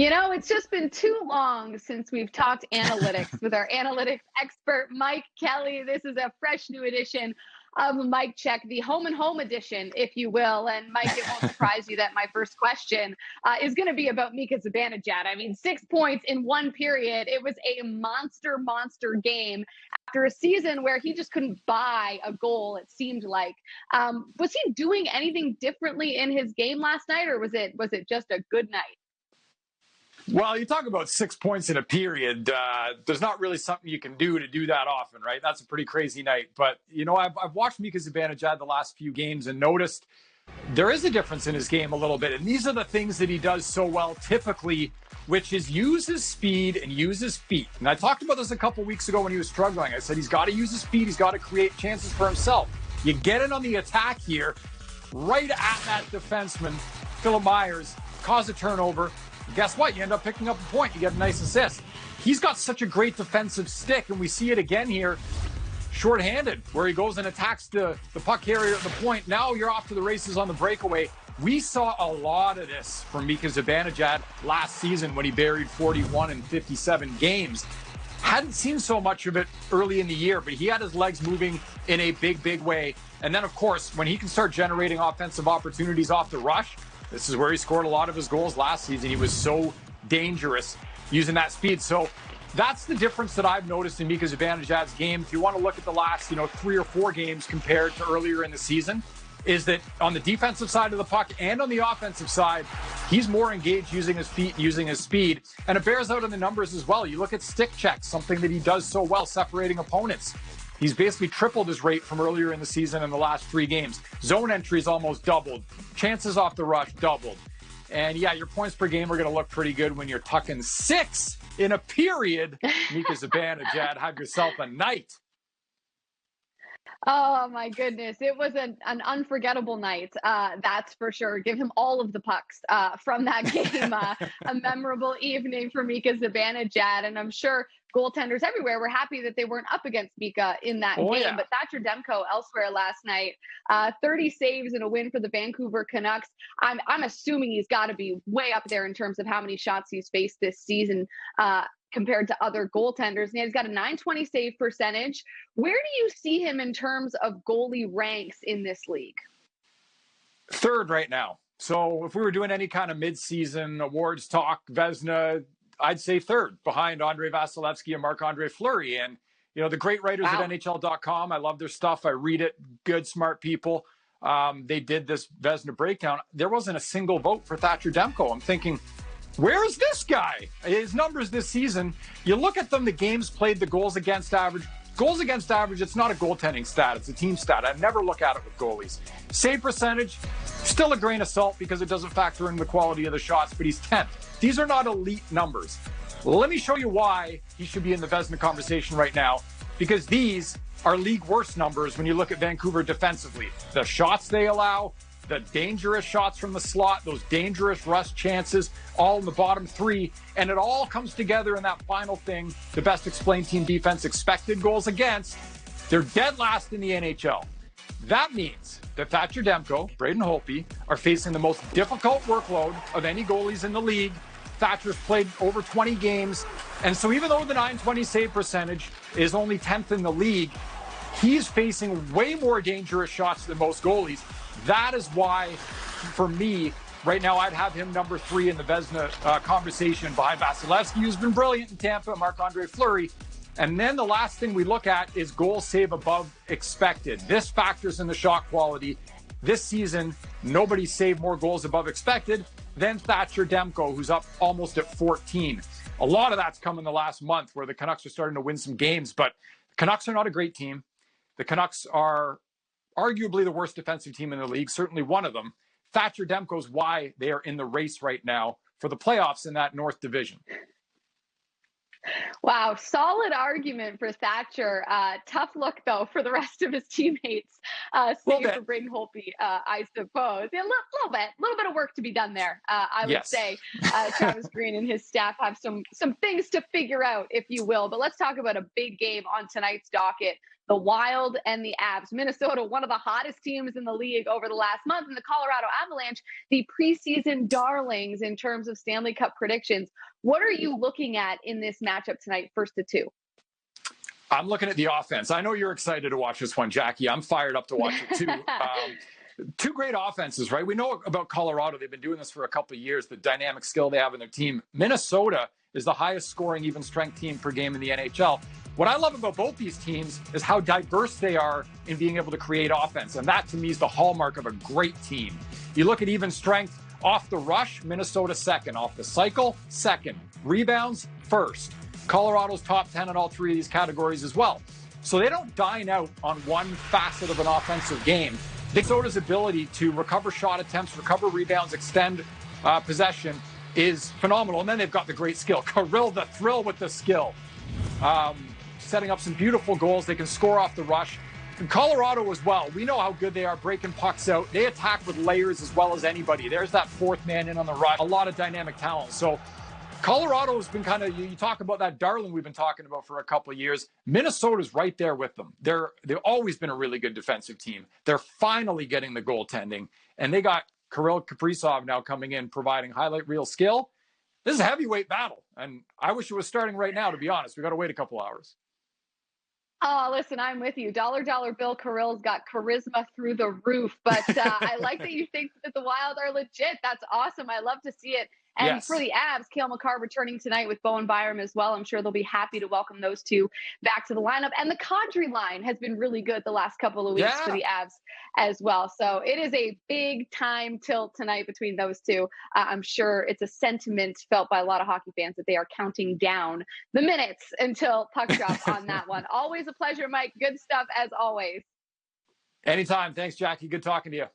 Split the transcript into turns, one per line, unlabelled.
It's just been too long since we've talked analytics with our analytics expert, Mike Kelly. This is a fresh new edition of Mike Check, the home and home edition, if you will. And Mike, it won't surprise you that my first question is going to be about Mika Zibanejad. I mean, 6 points in one period. It was a monster game after a season where he just couldn't buy a goal, it seemed like. Was he doing anything differently in his game last night, or was it just a good night?
Well, you talk about 6 points in a period. There's not really something you can do that often, right? That's a pretty crazy night. But, I've watched Mika Zibanejad the last few games and noticed there is a difference in his game a little bit. And these are the things that he does so well typically, which is use his speed and use his feet. And I talked about this a couple weeks ago when he was struggling. I said he's got to use his feet. He's got to create chances for himself. You get in on the attack here, right at that defenseman, Philip Myers, cause a turnover. Guess what? You end up picking up a point. You get a nice assist. He's got such a great defensive stick, and we see it again here, shorthanded, where he goes and attacks the puck carrier at the point. Now you're off to the races on the breakaway. We saw a lot of this from Mika Zibanejad last season when he buried 41 in 57 games. Hadn't seen so much of it early in the year, but he had his legs moving in a big way. And then, of course, when he can start generating offensive opportunities off the rush, this is where he scored a lot of his goals last season. He was so dangerous using that speed. So that's the difference that I've noticed in Mika Zibanejad's game. If you want to look at the last, 3 or 4 games compared to earlier in the season, is that on the defensive side of the puck and on the offensive side, he's more engaged using his feet, using his speed. And it bears out in the numbers as well. You look at stick checks, something that he does so well, separating opponents. He's basically tripled his rate from earlier in the season in the last 3 games. Zone entries almost doubled. Chances off the rush doubled. And yeah, your points per game are going to look pretty good when you're tucking 6 in a period. Mika Zibanejad, have yourself a night.
Oh, my goodness. It was an unforgettable night, that's for sure. Give him all of the pucks from that game. A memorable evening for Mika Zibanejad. And I'm sure goaltenders everywhere were happy that they weren't up against Mika in that game.
Yeah.
But Thatcher Demko elsewhere last night, 30 saves and a win for the Vancouver Canucks. I'm assuming he's got to be way up there in terms of how many shots he's faced this season compared to other goaltenders. And he's got a .920 save percentage. Where do you see him in terms of goalie ranks in this league?
3rd right now. So if we were doing any kind of mid-season awards talk, Vezina, I'd say 3rd behind Andrei Vasilevsky and Marc-Andre Fleury. And, the great writers at NHL.com, I love their stuff. I read it. Good, smart people. They did this Vezina breakdown. There wasn't a single vote for Thatcher Demko. I'm thinking, where is this guy? His numbers this season, you look at them, the games played, the goals against average. Goals against average, it's not a goaltending stat. It's a team stat. I never look at it with goalies. Save percentage, still a grain of salt because it doesn't factor in the quality of the shots, but he's 10th. These are not elite numbers. Let me show you why he should be in the Vezina conversation right now, because these are league worst numbers when you look at Vancouver defensively. The shots they allow, the dangerous shots from the slot, those dangerous rush chances, all in the bottom 3. And it all comes together in that final thing, the best explained team defense, expected goals against. They're dead last in the NHL. That means that Thatcher Demko, Braden Holtby are facing the most difficult workload of any goalies in the league. Thatcher's played over 20 games. And so even though the .920 save percentage is only 10th in the league, he's facing way more dangerous shots than most goalies. That is why, for me, right now, I'd have him number 3 in the Vezina conversation behind Vasilevsky, who's been brilliant in Tampa, Marc-Andre Fleury. And then the last thing we look at is goal save above expected. This factors in the shot quality. This season, nobody saved more goals above expected than Thatcher Demko, who's up almost at 14. A lot of that's come in the last month where the Canucks are starting to win some games, but the Canucks are not a great team. The Canucks are arguably the worst defensive team in the league, certainly one of them. Thatcher Demko is why they are in the race right now for the playoffs in that North Division.
Wow, solid argument for Thatcher. Tough look, though, for the rest of his teammates. Save for Braden Holtby, I suppose. Yeah, a little bit of work to be done there, I would say. Travis Green and his staff have some things to figure out, if you will. But let's talk about a big game on tonight's docket the Wild and the Avs. Minnesota, one of the hottest teams in the league over the last month, and the Colorado Avalanche, the preseason darlings in terms of Stanley Cup predictions. What are you looking at in this matchup tonight, 1-2?
I'm looking at the offense. I know you're excited to watch this one, Jackie. I'm fired up to watch it too. Two great offenses, right? We know about Colorado. They've been doing this for a couple of years, the dynamic skill they have in their team. Minnesota is the highest scoring even strength team per game in the NHL. What I love about both these teams is how diverse they are in being able to create offense. And that, to me, is the hallmark of a great team. You look at even strength off the rush, Minnesota second. Off the cycle, second. Rebounds, first. Colorado's top 10 in all three of these categories as well. So they don't dine out on one facet of an offensive game. Minnesota's ability to recover shot attempts, recover rebounds, extend possession is phenomenal. And then they've got the great skill. Kirill the Thrill with the skill. Setting up some beautiful goals. They can score off the rush. And Colorado as well. We know how good they are breaking pucks out. They attack with layers as well as anybody. There's that fourth man in on the rush. A lot of dynamic talent. So Colorado has been kind of, you talk about that darling we've been talking about for a couple of years. Minnesota's right there with them. They've always been a really good defensive team. They're finally getting the goaltending. And they got Kirill Kaprizov now coming in, providing highlight reel skill. This is a heavyweight battle. And I wish it was starting right now, to be honest. We got to wait a couple hours.
Oh, listen, I'm with you. Dollar Bill Kirill's got charisma through the roof. But I like that you think that the Wild are legit. That's awesome. I love to see it. And
Yes.
For the Avs, Cale Makar returning tonight with Bowen Byram as well. I'm sure they'll be happy to welcome those two back to the lineup. And the Kadri line has been really good the last couple of weeks for the Avs as well. So it is a big time tilt tonight between those two. I'm sure it's a sentiment felt by a lot of hockey fans that they are counting down the minutes until puck drop on that one. Always a pleasure, Mike. Good stuff as always.
Anytime. Thanks, Jackie. Good talking to you.